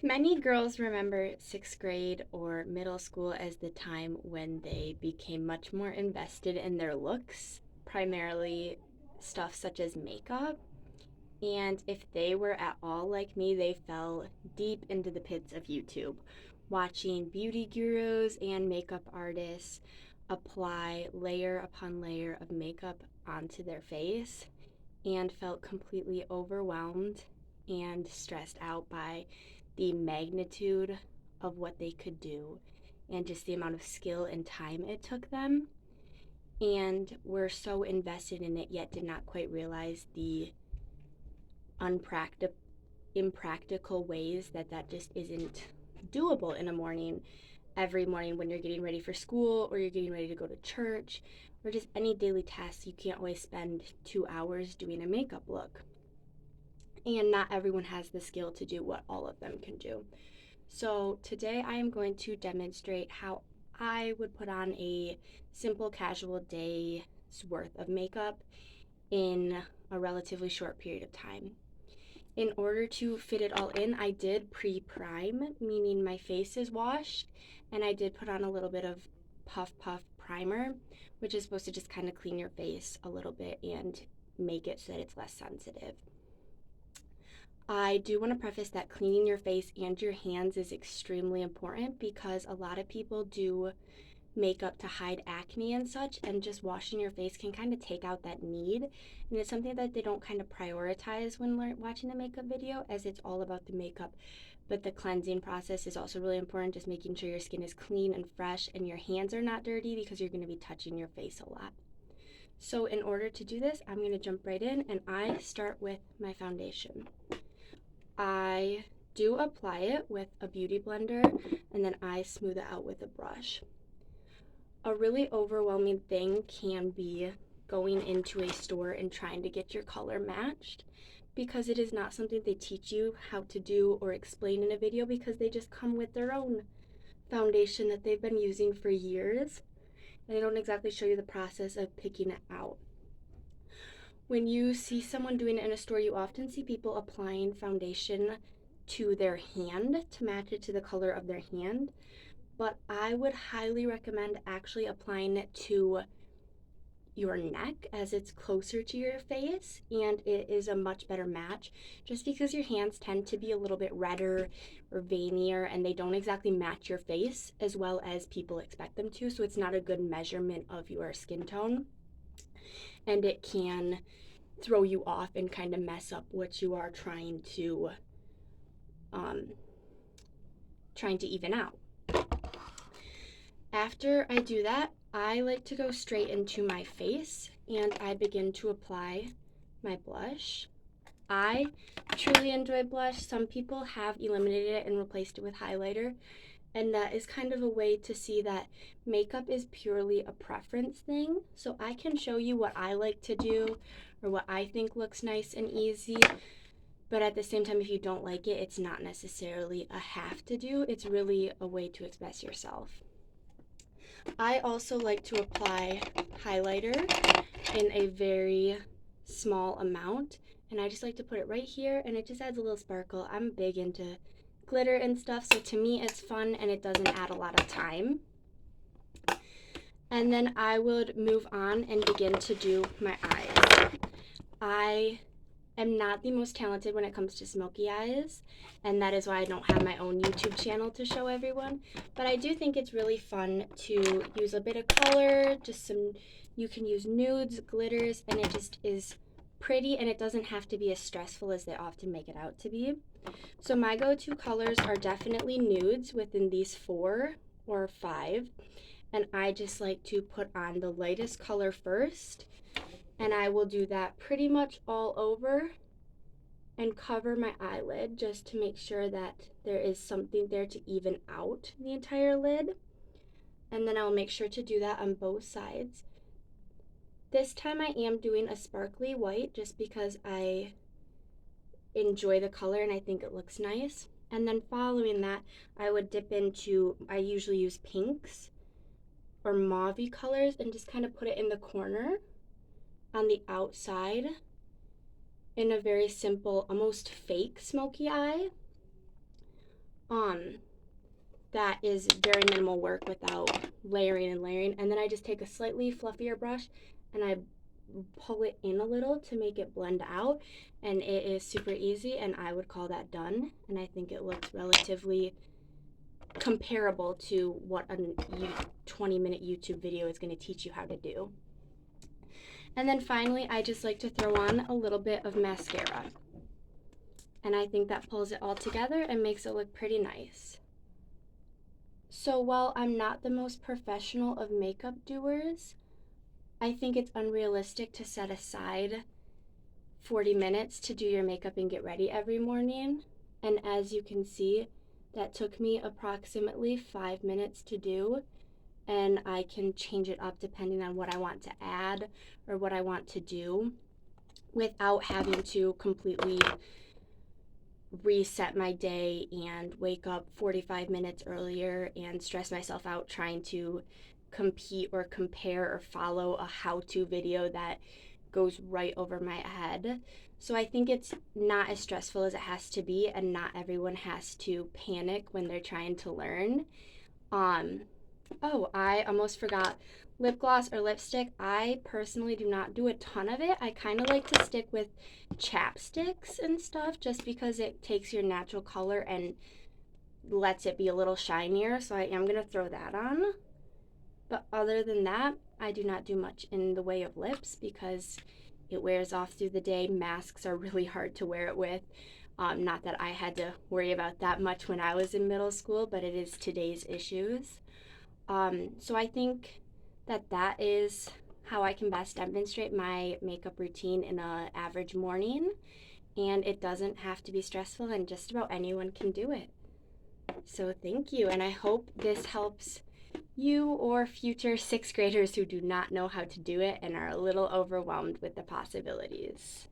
Many girls remember sixth grade or middle school as the time when they became much more invested in their looks, primarily stuff such as makeup. And if they were at all like me, they fell deep into the pits of YouTube, watching beauty gurus and makeup artists apply layer upon layer of makeup onto their face and felt completely overwhelmed and stressed out by the magnitude of what they could do and just the amount of skill and time it took them. And were so invested in it, yet did not quite realize the impractical ways that just isn't doable in a morning, every morning when you're getting ready for school or you're getting ready to go to church or just any daily tasks. You can't always spend 2 hours doing a makeup look. And not everyone has the skill to do what all of them can do. So today I am going to demonstrate how I would put on a simple casual day's worth of makeup in a relatively short period of time. In order to fit it all in, I did pre-prime, meaning my face is washed, and I did put on a little bit of Puff Puff primer, which is supposed to just kind of clean your face a little bit and make it so that it's less sensitive. I do want to preface that cleaning your face and your hands is extremely important because a lot of people do makeup to hide acne and such, and just washing your face can kind of take out that need. And it's something that they don't kind of prioritize when watching a makeup video, as it's all about the makeup. But the cleansing process is also really important, just making sure your skin is clean and fresh and your hands are not dirty because you're going to be touching your face a lot. So, in order to do this, I'm going to jump right in and I start with my foundation. I do apply it with a beauty blender and then I smooth it out with a brush. A really overwhelming thing can be going into a store and trying to get your color matched because it is not something they teach you how to do or explain in a video, because they just come with their own foundation that they've been using for years and they don't exactly show you the process of picking it out. When you see someone doing it in a store, you often see people applying foundation to their hand to match it to the color of their hand, but I would highly recommend actually applying it to your neck as it's closer to your face and it is a much better match, just because your hands tend to be a little bit redder or veinier and they don't exactly match your face as well as people expect them to, so it's not a good measurement of your skin tone and it can throw you off and kind of mess up what you are um, trying to even out. After I do that, I like to go straight into my face and I begin to apply my blush. I truly enjoy blush. Some people have eliminated it and replaced it with highlighter, and that is kind of a way to see that makeup is purely a preference thing. So I can show you what I like to do or what I think looks nice and easy, but at the same time, if you don't like it, it's not necessarily a have to do. It's really a way to express yourself. I also like to apply highlighter in a very small amount, and I just like to put it right here and it just adds a little sparkle. I'm big into glitter and stuff, so to me it's fun and it doesn't add a lot of time. And then I would move on and begin to do my eyes. I am not the most talented when it comes to smoky eyes, and that is why I don't have my own YouTube channel to show everyone. But I do think it's really fun to use a bit of color, you can use nudes, glitters, and it just is pretty and it doesn't have to be as stressful as they often make it out to be. So my go-to colors are definitely nudes within these 4 or 5, and I just like to put on the lightest color first, and I will do that pretty much all over and cover my eyelid just to make sure that there is something there to even out the entire lid. And then I'll make sure to do that on both sides. This time I am doing a sparkly white just because I enjoy the color and I think it looks nice. And then following that, I would dip into, I usually use pinks or mauve colors and just kind of put it in the corner on the outside in a very simple, almost fake smoky eye. Um, that is very minimal work without layering and layering. And then I just take a slightly fluffier brush and I pull it in a little to make it blend out, and it is super easy, and I would call that done. And I think it looks relatively comparable to what a 20-minute YouTube video is going to teach you how to do. And then finally, I just like to throw on a little bit of mascara, and I think that pulls it all together and makes it look pretty nice. So while I'm not the most professional of makeup doers, I think it's unrealistic to set aside 40 minutes to do your makeup and get ready every morning. And as you can see, that took me approximately 5 minutes to do, and I can change it up depending on what I want to add or what I want to do without having to completely reset my day and wake up 45 minutes earlier and stress myself out trying to compete or compare or follow a how-to video that goes right over my head. So I think it's not as stressful as it has to be, and not everyone has to panic when they're trying to learn. Oh, I almost forgot, lip gloss or lipstick. I personally do not do a ton of it. I kind of like to stick with chapsticks and stuff just because it takes your natural color and lets it be a little shinier. So I am going to throw that on. But other than that, I do not do much in the way of lips because it wears off through the day. Masks are really hard to wear it with. Not that I had to worry about that much when I was in middle school, but it is today's issues. So I think that is how I can best demonstrate my makeup routine in an average morning. And it doesn't have to be stressful, and just about anyone can do it. So thank you, and I hope this helps you or future sixth graders who do not know how to do it and are a little overwhelmed with the possibilities.